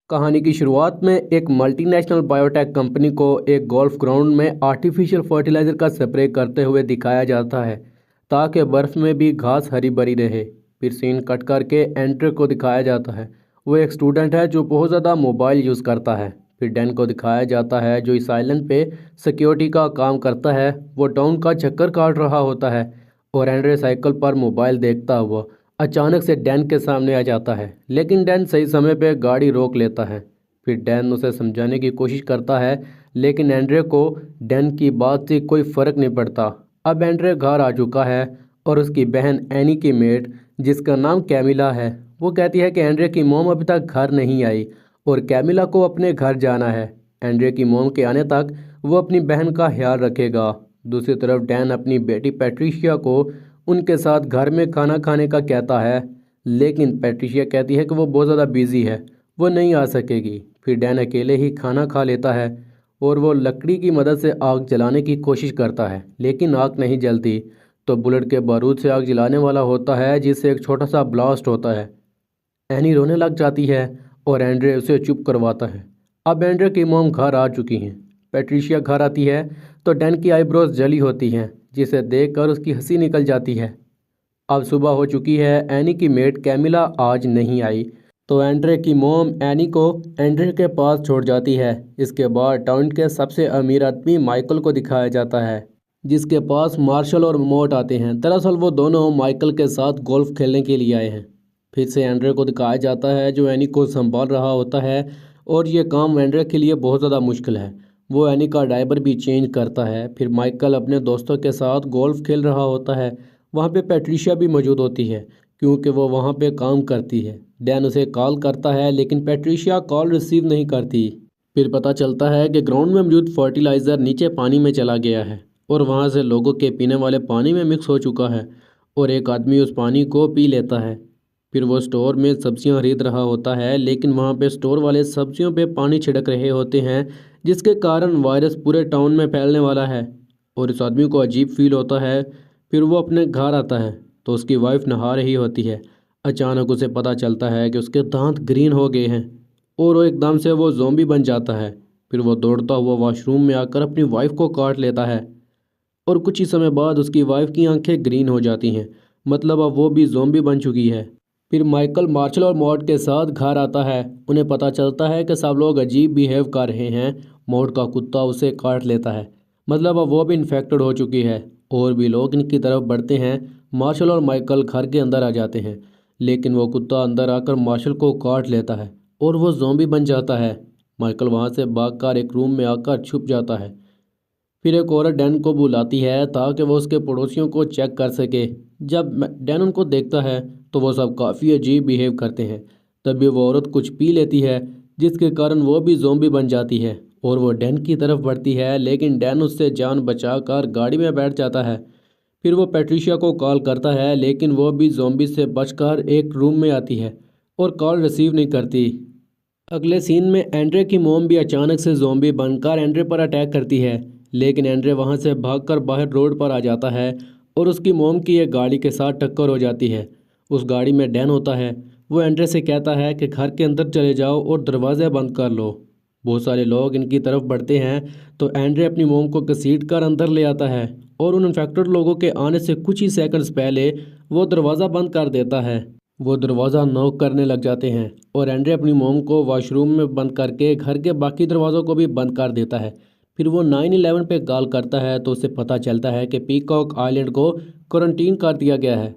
कहानी की शुरुआत में एक मल्टीनेशनल बायोटेक कंपनी को एक गोल्फ ग्राउंड में आर्टिफिशियल फर्टिलाइजर का स्प्रे करते हुए दिखाया जाता है ताकि बर्फ में भी घास हरी भरी रहे। फिर सीन कट करके एंड्रे को दिखाया जाता है। वो एक स्टूडेंट है जो बहुत ज़्यादा मोबाइल यूज़ करता है। फिर डैन को दिखाया जाता है जो इस आइलैंड पे सिक्योरिटी का काम करता है। वो टाउन का चक्कर काट रहा होता है और एंड्रे साइकिल पर मोबाइल देखता हुआ अचानक से डैन के सामने आ जाता है, लेकिन डैन सही समय पे गाड़ी रोक लेता है। फिर डैन उसे समझाने की कोशिश करता है, लेकिन एंड्रे को डैन की बात से कोई फ़र्क नहीं पड़ता। अब एंड्रे घर आ चुका है और उसकी बहन एनी की मेड, जिसका नाम कैमिला है, वो कहती है कि एंड्रे की मोम अभी तक घर नहीं आई और कैमिला को अपने घर जाना है। एंड्रे की मोम के आने तक वो अपनी बहन का ख्याल रखेगा। दूसरी तरफ डैन अपनी बेटी पैट्रिशिया को उनके साथ घर में खाना खाने का कहता है, लेकिन पैट्रिशिया कहती है कि वो बहुत ज़्यादा बिजी है, वो नहीं आ सकेगी। फिर डैन अकेले ही खाना खा लेता है और वो लकड़ी की मदद से आग जलाने की कोशिश करता है, लेकिन आग नहीं जलती। तो बुलेट के बारूद से आग जलाने वाला होता है, जिससे एक छोटा सा ब्लास्ट होता है। एनी रोने लग जाती है और एंड्रे उसे चुप करवाता है। अब एंड्रे की मोम घर आ चुकी हैं। पैट्रिशिया घर आती है तो डैन की आईब्रोज जली होती हैं, जिसे देखकर उसकी हंसी निकल जाती है। अब सुबह हो चुकी है। एनी की मेड कैमिला आज नहीं आई, तो एंड्रे की मोम एनी को एंड्रे के पास छोड़ जाती है। इसके बाद टाउन के सबसे अमीर आदमी माइकल को दिखाया जाता है, जिसके पास मार्शल और मोट आते हैं। दरअसल वो दोनों माइकल के साथ गोल्फ खेलने के लिए आए हैं। फिर से एंड्रे को दिखाया जाता है जो एनी को संभाल रहा होता है, और ये काम एंड्रे के लिए बहुत ज़्यादा मुश्किल है। वो एनी का डायपर भी चेंज करता है। फिर माइकल अपने दोस्तों के साथ गोल्फ खेल रहा होता है। वहाँ पे पैट्रिशिया भी मौजूद होती है, क्योंकि वो वहाँ पे काम करती है। डैन उसे कॉल करता है, लेकिन पैट्रिशिया कॉल रिसीव नहीं करती। फिर पता चलता है कि ग्राउंड में मौजूद फर्टिलाइज़र नीचे पानी में चला गया है और वहाँ से लोगों के पीने वाले पानी में मिक्स हो चुका है, और एक आदमी उस पानी को पी लेता है। फिर वो स्टोर में सब्जियां खरीद रहा होता है, लेकिन वहाँ पे स्टोर वाले सब्जियों पे पानी छिड़क रहे होते हैं, जिसके कारण वायरस पूरे टाउन में फैलने वाला है। और इस आदमी को अजीब फील होता है। फिर वो अपने घर आता है तो उसकी वाइफ नहा रही होती है। अचानक उसे पता चलता है कि उसके दांत ग्रीन हो गए हैं और वो एकदम से वो ज़ॉम्बी बन जाता है। फिर वो दौड़ता हुआ वॉशरूम में आकर अपनी वाइफ को काट लेता है, और कुछ ही समय बाद उसकी वाइफ की आंखें ग्रीन हो जाती हैं, मतलब अब वो भी ज़ॉम्बी बन चुकी है। फिर माइकल मार्शल और मॉड के साथ घर आता है। उन्हें पता चलता है कि सब लोग अजीब बिहेव कर रहे हैं। मॉड का कुत्ता उसे काट लेता है, मतलब अब वो भी इन्फेक्टेड हो चुकी है। और भी लोग इनकी तरफ बढ़ते हैं। मार्शल और माइकल घर के अंदर आ जाते हैं, लेकिन वो कुत्ता अंदर आकर मार्शल को काट लेता है और वो ज़ॉम्बी बन जाता है। माइकल वहाँ से भागकर एक रूम में आकर छुप जाता है। फिर एक औरत डैन को बुलाती है ताकि वो उसके पड़ोसियों को चेक कर सके। जब डैन उनको देखता है तो वो सब काफ़ी अजीब बिहेव करते हैं। तभी वो औरत कुछ पी लेती है, जिसके कारण वो भी ज़ॉम्बी बन जाती है और वो डैन की तरफ बढ़ती है, लेकिन डैन उससे जान बचाकर गाड़ी में बैठ जाता है। फिर वो पैट्रिशिया को कॉल करता है, लेकिन वो भी ज़ॉम्बी से बचकर एक रूम में आती है और कॉल रिसीव नहीं करती। अगले सीन में एंड्रे की मोम भी अचानक से ज़ॉम्बी बनकर एंड्रे पर अटैक करती है, लेकिन एंड्रे वहां से भागकर बाहर रोड पर आ जाता है और उसकी मोम की एक गाड़ी के साथ टक्कर हो जाती है। उस गाड़ी में डैन होता है। वो एंड्रे से कहता है कि घर के अंदर चले जाओ और दरवाज़े बंद कर लो। बहुत सारे लोग इनकी तरफ बढ़ते हैं, तो एंड्रे अपनी मोम को घसीट कर अंदर ले आता है और उन इन्फेक्टेड लोगों के आने से कुछ ही सेकंड्स पहले वो दरवाज़ा बंद कर देता है। वो दरवाज़ा नॉक करने लग जाते हैं और एंड्रे अपनी मोम को वॉशरूम में बंद करके घर के बाकी दरवाज़ों को भी बंद कर देता है। फिर वो 9/11 पे कॉल करता है तो उसे पता चलता है कि पीकॉक आइलैंड को क्वारंटीन कर दिया गया है।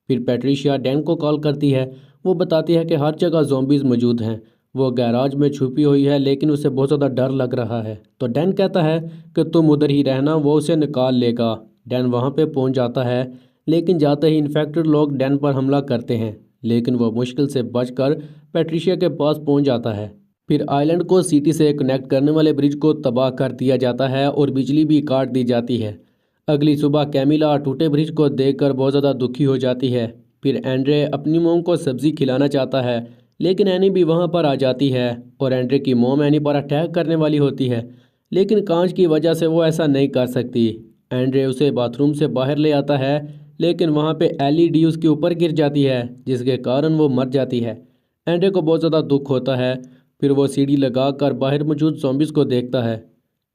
फिर पैट्रिशिया डैन को कॉल करती है। वो बताती है कि हर जगह ज़ॉम्बीज़ मौजूद हैं। वो गैराज में छुपी हुई है, लेकिन उसे बहुत ज़्यादा डर लग रहा है। तो डैन कहता है कि तुम उधर ही रहना, वो उसे निकाल लेगा। डैन वहाँ पे पहुँच जाता है, लेकिन जाते ही इन्फेक्टेड लोग डैन पर हमला करते हैं, लेकिन वो मुश्किल से बचकर पैट्रिशिया के पास पहुँच जाता है। फिर आइलैंड को सिटी से कनेक्ट करने वाले ब्रिज को तबाह कर दिया जाता है और बिजली भी काट दी जाती है। अगली सुबह कैमिला टूटे ब्रिज को देखकर बहुत ज़्यादा दुखी हो जाती है। फिर एंड्रे अपनी मोम को सब्ज़ी खिलाना चाहता है, लेकिन एनी भी वहाँ पर आ जाती है और एंड्रे की मोम एनी पर अटैक करने वाली होती है, लेकिन कांच की वजह से वो ऐसा नहीं कर सकती। एंड्रे उसे बाथरूम से बाहर ले आता है, लेकिन वहाँ पे एलईडी उसके ऊपर गिर जाती है, जिसके कारण वो मर जाती है। एंड्रे को बहुत ज़्यादा दुख होता है। फिर वो सीढ़ी लगाकर बाहर मौजूद ज़ॉम्बीज़ को देखता है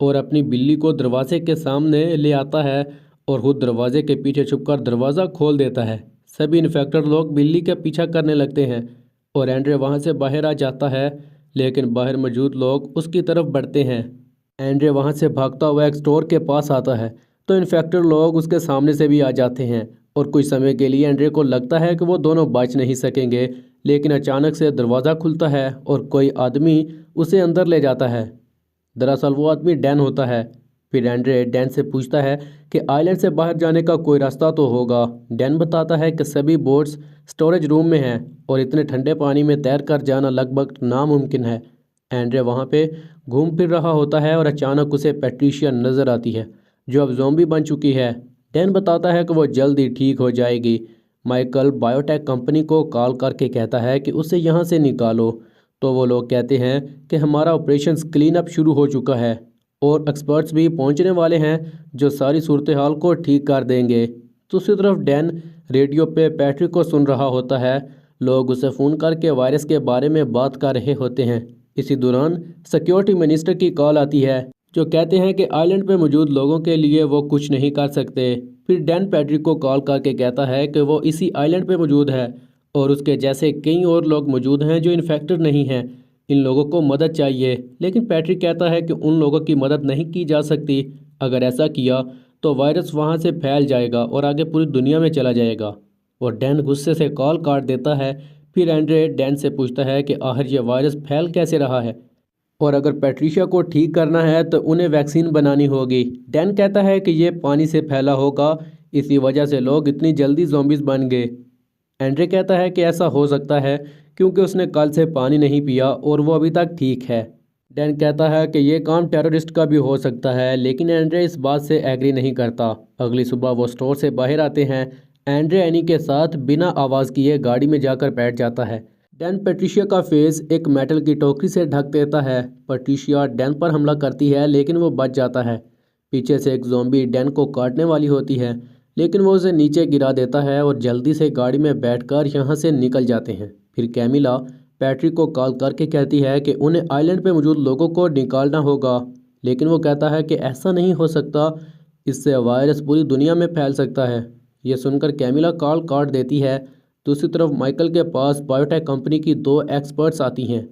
और अपनी बिल्ली को दरवाजे के सामने ले आता है और खुद दरवाजे के पीछे छुपकर दरवाज़ा खोल देता है। सभी इन्फेक्टेड लोग बिल्ली का पीछा करने लगते हैं और एंड्रे वहाँ से बाहर आ जाता है, लेकिन बाहर मौजूद लोग उसकी तरफ बढ़ते हैं। एंड्रे वहाँ से भागता हुआ एक स्टोर के पास आता है तो इन्फेक्टेड लोग उसके सामने से भी आ जाते हैं और कुछ समय के लिए एंड्रे को लगता है कि वो दोनों बच नहीं सकेंगे, लेकिन अचानक से दरवाज़ा खुलता है और कोई आदमी उसे अंदर ले जाता है। दरअसल वो आदमी डैन होता है। फिर एंड्रे डैन से पूछता है कि आइलैंड से बाहर जाने का कोई रास्ता तो होगा। डैन बताता है कि सभी बोट्स स्टोरेज रूम में हैं और इतने ठंडे पानी में तैर कर जाना लगभग नामुमकिन है। एंड्रे वहाँ पे घूम फिर रहा होता है और अचानक उसे पैट्रिशिया नज़र आती है जो अब ज़ॉम्बी बन चुकी है। डैन बताता है कि वो जल्द ही ठीक हो जाएगी। माइकल बायोटेक कंपनी को कॉल करके कहता है कि उसे यहाँ से निकालो, तो वो लोग कहते हैं कि हमारा ऑपरेशन क्लीन अप शुरू हो चुका है और एक्सपर्ट्स भी पहुँचने वाले हैं जो सारी सूरत हाल को ठीक कर देंगे। दूसरी तरफ डैन रेडियो पे पैट्रिक को सुन रहा होता है। लोग उसे फ़ोन करके वायरस के बारे में बात कर रहे होते हैं। इसी दौरान सिक्योरिटी मिनिस्टर की कॉल आती है जो कहते हैं कि आइलैंड पे मौजूद लोगों के लिए वो कुछ नहीं कर सकते। फिर डैन पैट्रिक को कॉल करके कहता है कि वो इसी आइलैंड पे मौजूद है और उसके जैसे कई और लोग मौजूद हैं जो इन्फेक्टेड नहीं हैं। इन लोगों को मदद चाहिए, लेकिन पैट्रिक कहता है कि उन लोगों की मदद नहीं की जा सकती। अगर ऐसा किया तो वायरस वहाँ से फैल जाएगा और आगे पूरी दुनिया में चला जाएगा। और डैन गुस्से से कॉल काट देता है। फिर एंड्रे डैन से पूछता है कि आखिर ये वायरस फैल कैसे रहा है और अगर पैट्रिशिया को ठीक करना है तो उन्हें वैक्सीन बनानी होगी। डैन कहता है कि ये पानी से फैला होगा, इसी वजह से लोग इतनी जल्दी ज़ॉम्बीज़ बन गए। एंड्रे कहता है कि ऐसा हो सकता है क्योंकि उसने कल से पानी नहीं पिया और वो अभी तक ठीक है। डैन कहता है कि ये काम टेररिस्ट का भी हो सकता है, लेकिन एंड्रे इस बात से एग्री नहीं करता। अगली सुबह वो स्टोर से बाहर आते हैं। एंड्रे एनी के साथ बिना आवाज़ किए गाड़ी में जाकर बैठ जाता है। डैन पैट्रिशिया का फेस एक मेटल की टोकरी से ढक देता है। पैट्रिशिया डैन पर हमला करती है लेकिन वो बच जाता है। पीछे से एक ज़ॉम्बी डैन को काटने वाली होती है, लेकिन वो उसे नीचे गिरा देता है और जल्दी से गाड़ी में बैठकर यहाँ से निकल जाते हैं। फिर कैमिला पैट्रिक को कॉल करके कहती है कि उन्हें आइलैंड पे मौजूद लोगों को निकालना होगा, लेकिन वो कहता है कि ऐसा नहीं हो सकता, इससे वायरस पूरी दुनिया में फैल सकता है। ये सुनकर कैमिला कॉल काट देती है। दूसरी तरफ माइकल के पास बायोटेक कंपनी की दो एक्सपर्ट्स आती हैं।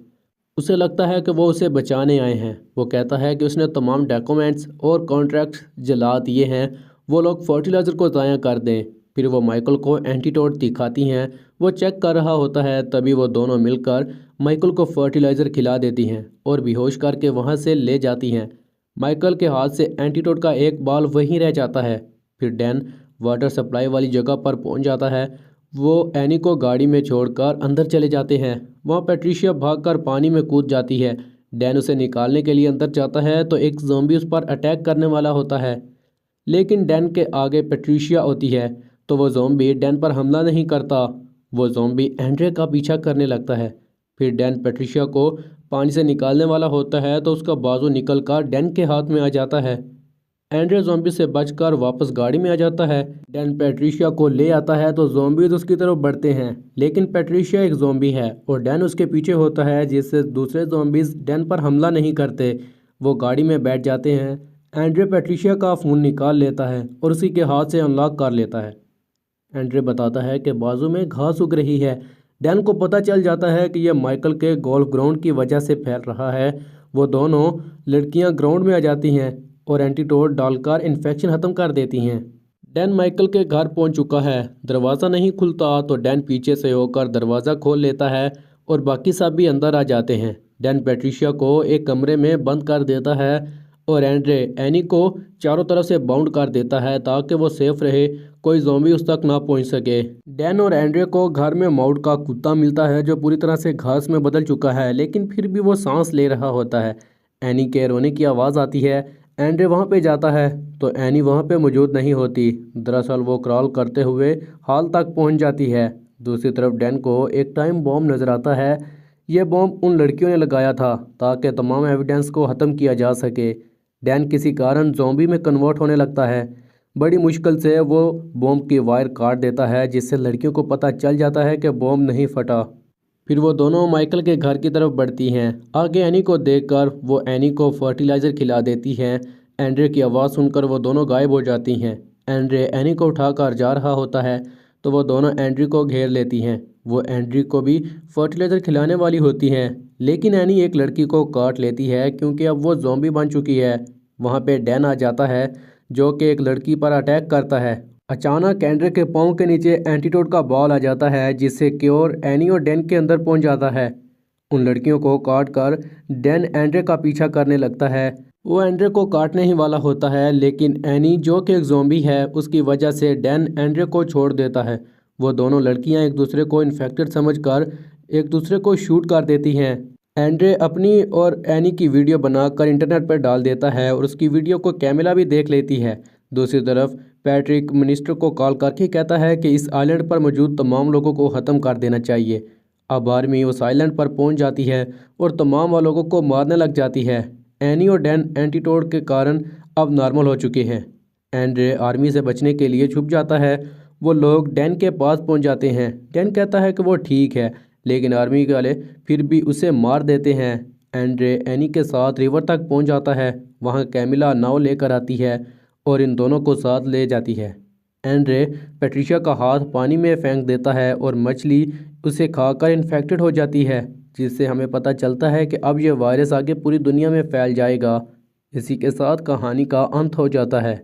उसे लगता है कि वो उसे बचाने आए हैं। वो कहता है कि उसने तमाम डॉक्यूमेंट्स और कॉन्ट्रैक्ट्स जला दिए हैं, वो लोग फर्टिलाइज़र को ज़ाया कर दें। फिर वो माइकल को एंटीडोट दिखाती हैं। वो चेक कर रहा होता है, तभी वो दोनों मिलकर माइकल को फर्टिलाइज़र खिला देती हैं और बेहोश करके वहाँ से ले जाती हैं। माइकल के हाथ से एंटीडोट का एक बाल वहीं रह जाता है। फिर डैन वाटर सप्लाई वाली जगह पर पहुँच जाता है। वो एनी को गाड़ी में छोड़कर अंदर चले जाते हैं। वहाँ पैट्रिशिया भागकर पानी में कूद जाती है। डैन उसे निकालने के लिए अंदर जाता है तो एक ज़ॉम्बी उस पर अटैक करने वाला होता है, लेकिन डैन के आगे पैट्रिशिया होती है तो वो ज़ॉम्बी डैन पर हमला नहीं करता। वो ज़ॉम्बी एंड्रे का पीछा करने लगता है। फिर डैन पैट्रिशिया को पानी से निकालने वाला होता है तो उसका बाजू निकलकर डैन के हाथ में आ जाता है। एंड्रे ज़ॉम्बी से बचकर वापस गाड़ी में आ जाता है। डैन पैट्रिशिया को ले आता है तो ज़ॉम्बीज़ उसकी तरफ बढ़ते हैं, लेकिन पैट्रिशिया एक ज़ॉम्बी है और डैन उसके पीछे होता है, जिससे दूसरे ज़ॉम्बीज़ डैन पर हमला नहीं करते। वो गाड़ी में बैठ जाते हैं। एंड्रे पैट्रिशिया का फ़ोन निकाल लेता है और उसी के हाथ से अनलॉक कर लेता है। एंड्रे बताता है कि बाजू में घास उग रही है। डैन को पता चल जाता है कि यह माइकल के गोल्फ ग्राउंड की वजह से फैल रहा है। वो दोनों लड़कियां ग्राउंड में आ जाती हैं और एंटीडोट डालकर इन्फेक्शन ख़त्म कर देती हैं। डैन माइकल के घर पहुंच चुका है। दरवाज़ा नहीं खुलता तो डैन पीछे से होकर दरवाज़ा खोल लेता है और बाकी सब भी अंदर आ जाते हैं। डैन पैट्रिशिया को एक कमरे में बंद कर देता है और एंड्रे एनी को चारों तरफ से बाउंड कर देता है ताकि वो सेफ रहे, कोई ज़ॉम्बी उस तक ना पहुंच सके। डैन और एंड्रे को घर में माउट का कुत्ता मिलता है जो पूरी तरह से घास में बदल चुका है, लेकिन फिर भी वो सांस ले रहा होता है। एनी के रोने की आवाज़ आती है। एंड्रे वहाँ पे जाता है तो एनी वहाँ पे मौजूद नहीं होती। दरअसल वो क्रॉल करते हुए हॉल तक पहुँच जाती है। दूसरी तरफ डैन को एक टाइम बॉम्ब नज़र आता है। यह बॉम्ब उन लड़कियों ने लगाया था ताकि तमाम एविडेंस को ख़त्म किया जा सके। डैन किसी कारण ज़ॉम्बी में कन्वर्ट होने लगता है। बड़ी मुश्किल से वो बॉम्ब की वायर काट देता है, जिससे लड़कियों को पता चल जाता है कि बॉम्ब नहीं फटा। फिर वो दोनों माइकल के घर की तरफ बढ़ती हैं। आगे एनी को देखकर वो एनी को फर्टिलाइज़र खिला देती हैं। एंड्रे की आवाज़ सुनकर वो दोनों गायब हो जाती हैं। एंड्रे एनी को उठाकर जा रहा होता है तो वो दोनों एंड्री को घेर लेती हैं। वो एंड्री को भी फर्टिलाइज़र खिलाने वाली होती हैं, लेकिन एनी एक लड़की को काट लेती है क्योंकि अब वो ज़ॉम्बी बन चुकी है। वहाँ पे डैन आ जाता है जो कि एक लड़की पर अटैक करता है। अचानक एंड्रे के पाँव के नीचे एंटीडोट का बॉल आ जाता है जिससे क्योर एनी और डैन के अंदर पहुंच जाता है। उन लड़कियों को काट कर डैन एंड्रे का पीछा करने लगता है। वो एंड्रे को काटने ही वाला होता है, लेकिन एनी जो कि एक ज़ॉम्बी है उसकी वजह से डैन एंड्रे को छोड़ देता है। वो दोनों लड़कियां एक दूसरे को इन्फेक्टेड समझकर एक दूसरे को शूट कर देती हैं। एंड्रे अपनी और एनी की वीडियो बनाकर इंटरनेट पर डाल देता है और उसकी वीडियो को कैमिला भी देख लेती है। दूसरी तरफ पैट्रिक मिनिस्टर को कॉल करके कहता है कि इस आइलैंड पर मौजूद तमाम लोगों को ख़त्म कर देना चाहिए। अब आर्मी उस आइलैंड पर पहुंच जाती है और तमाम लोगों को मारने लग जाती है। एनी और डैन एंटीटोड के कारण अब नॉर्मल हो चुके हैं। एंड्रे आर्मी से बचने के लिए छुप जाता है। वो लोग डैन के पास पहुंच जाते हैं। डैन कहता है कि वो ठीक है, लेकिन आर्मी वाले फिर भी उसे मार देते हैं। एंड्रे एनी के साथ रिवर तक पहुंच जाता है। वहां कैमिला नाव लेकर आती है और इन दोनों को साथ ले जाती है। एंड्रे पैट्रिशिया का हाथ पानी में फेंक देता है और मछली उसे खाकर इन्फेक्टेड हो जाती है, जिससे हमें पता चलता है कि अब यह वायरस आगे पूरी दुनिया में फैल जाएगा। इसी के साथ कहानी का अंत हो जाता है।